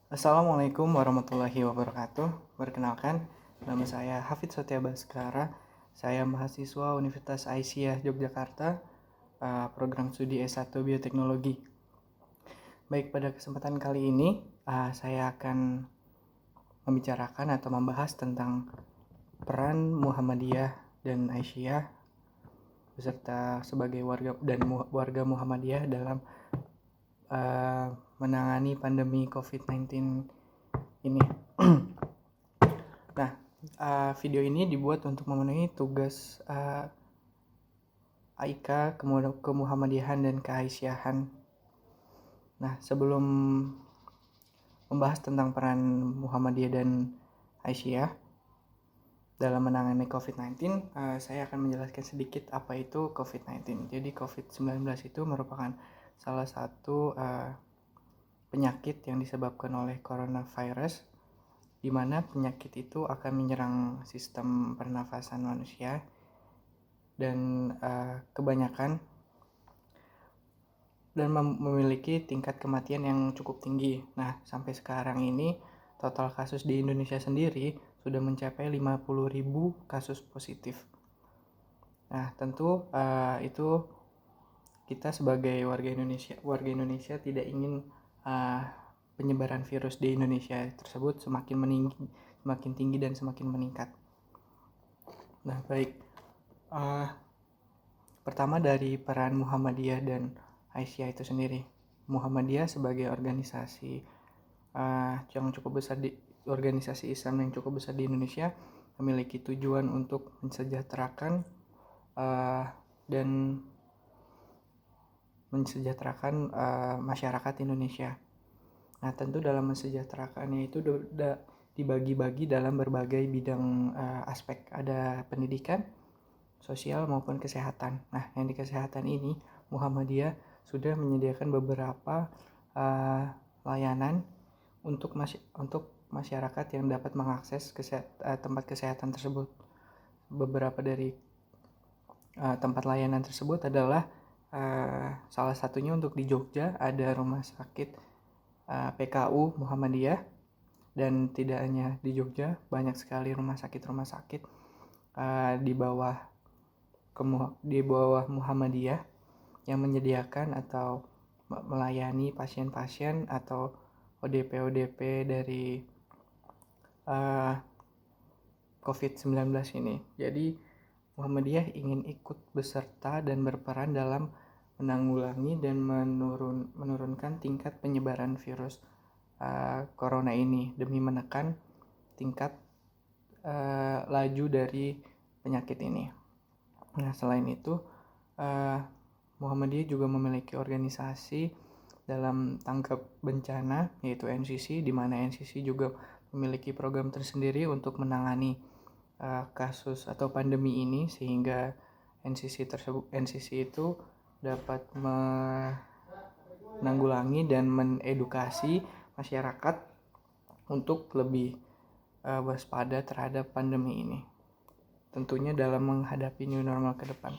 Assalamualaikum warahmatullahi wabarakatuh. Perkenalkan, nama saya Hafid Setia Baskara. Saya mahasiswa Universitas Aisyah Yogyakarta, program studi S1 Bioteknologi. Baik, pada kesempatan kali ini saya akan membicarakan atau membahas tentang peran Muhammadiyah dan Aisyah beserta sebagai warga Muhammadiyah dalam menangani pandemi COVID-19 ini. Nah, video ini dibuat untuk memenuhi tugas AIKA, Kemuhammadiyahan dan Keaisyahan. Nah, sebelum membahas tentang peran Muhammadiyah dan Aisyah dalam menangani COVID-19, saya akan menjelaskan sedikit apa itu COVID-19. Jadi COVID-19 itu merupakan salah satu penyakit yang disebabkan oleh coronavirus, di mana penyakit itu akan menyerang sistem pernafasan manusia dan kebanyakan dan memiliki tingkat kematian yang cukup tinggi. Nah, sampai sekarang ini total kasus di Indonesia sendiri sudah mencapai 50.000 kasus positif. Nah, tentu itu kita sebagai warga Indonesia tidak ingin penyebaran virus di Indonesia tersebut semakin tinggi dan semakin meningkat. Nah, baik. Pertama dari peran Muhammadiyah dan Aisyah itu sendiri. Muhammadiyah sebagai organisasi yang cukup besar organisasi Islam yang cukup besar di Indonesia memiliki tujuan untuk mensejahterakan dan masyarakat Indonesia. Nah, tentu dalam mensejahterakannya itu dibagi-bagi dalam berbagai bidang aspek. Ada pendidikan, sosial maupun kesehatan. Nah, yang di kesehatan ini Muhammadiyah sudah menyediakan beberapa layanan untuk masyarakat yang dapat mengakses tempat kesehatan tersebut. Beberapa dari tempat layanan tersebut adalah salah satunya untuk di Jogja ada rumah sakit PKU Muhammadiyah, dan tidak hanya di Jogja, banyak sekali rumah sakit di bawah Muhammadiyah yang menyediakan atau melayani pasien-pasien atau ODP dari COVID-19 ini. Jadi Muhammadiyah ingin ikut beserta dan berperan dalam menanggulangi dan menurunkan tingkat penyebaran virus corona ini demi menekan tingkat laju dari penyakit ini. Nah, selain itu Muhammadiyah juga memiliki organisasi dalam tanggap bencana, yaitu NCC, di mana NCC juga memiliki program tersendiri untuk menangani kasus atau pandemi ini, sehingga NCC itu dapat menanggulangi dan mengedukasi masyarakat untuk lebih waspada terhadap pandemi ini, tentunya dalam menghadapi new normal ke depan.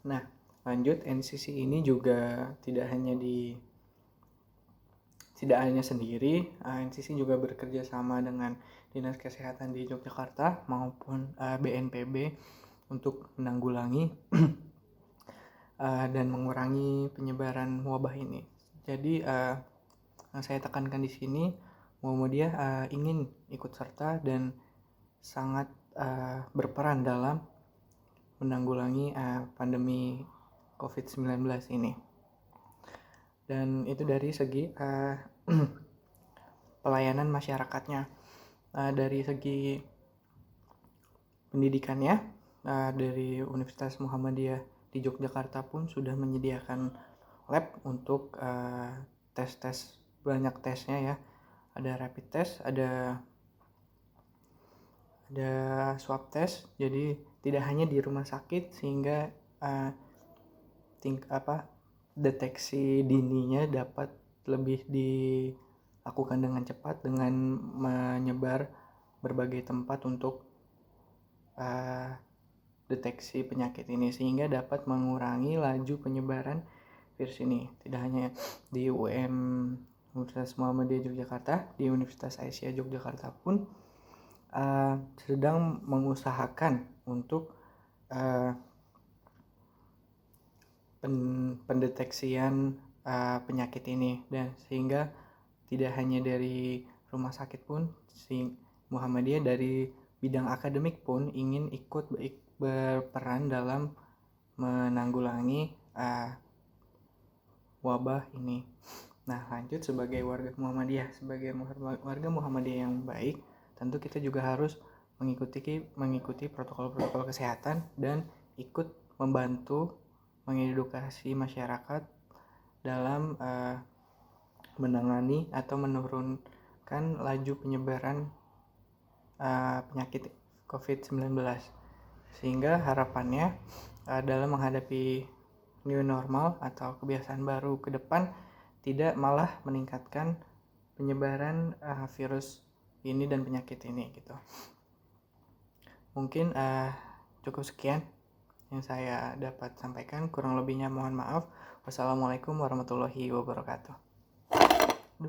Nah, lanjut, NCC ini juga tidak hanya sendiri, NCC juga bekerja sama dengan Dinas Kesehatan di Yogyakarta maupun BNPB untuk menanggulangi dan mengurangi penyebaran wabah ini. Jadi yang saya tekankan di sini, Muhammadiyah ingin ikut serta dan sangat berperan dalam menanggulangi pandemi COVID-19 ini. Dan itu dari segi pelayanan masyarakatnya. Dari segi pendidikannya, dari Universitas Muhammadiyah di Yogyakarta pun sudah menyediakan lab untuk tes banyak tesnya ya. Ada rapid test, ada swab test. Jadi tidak hanya di rumah sakit, sehingga deteksi dininya dapat lebih dilakukan dengan cepat dengan menyebar berbagai tempat untuk deteksi penyakit ini, sehingga dapat mengurangi laju penyebaran virus ini. Tidak hanya di UM Universitas Muhammadiyah Yogyakarta, di Universitas Aisyah Yogyakarta pun sedang mengusahakan untuk pendeteksian penyakit ini, dan sehingga tidak hanya dari rumah sakit pun, Muhammadiyah dari bidang akademik pun ingin ikut berperan dalam menanggulangi wabah ini. Nah, lanjut, sebagai warga Muhammadiyah yang baik, tentu kita juga harus mengikuti protokol-protokol kesehatan dan ikut membantu mengedukasi masyarakat dalam menangani atau menurunkan laju penyebaran penyakit COVID-19, sehingga harapannya dalam menghadapi new normal atau kebiasaan baru ke depan tidak malah meningkatkan penyebaran virus ini dan penyakit ini gitu. Mungkin cukup sekian yang saya dapat sampaikan, kurang lebihnya mohon maaf. Wassalamualaikum warahmatullahi wabarakatuh.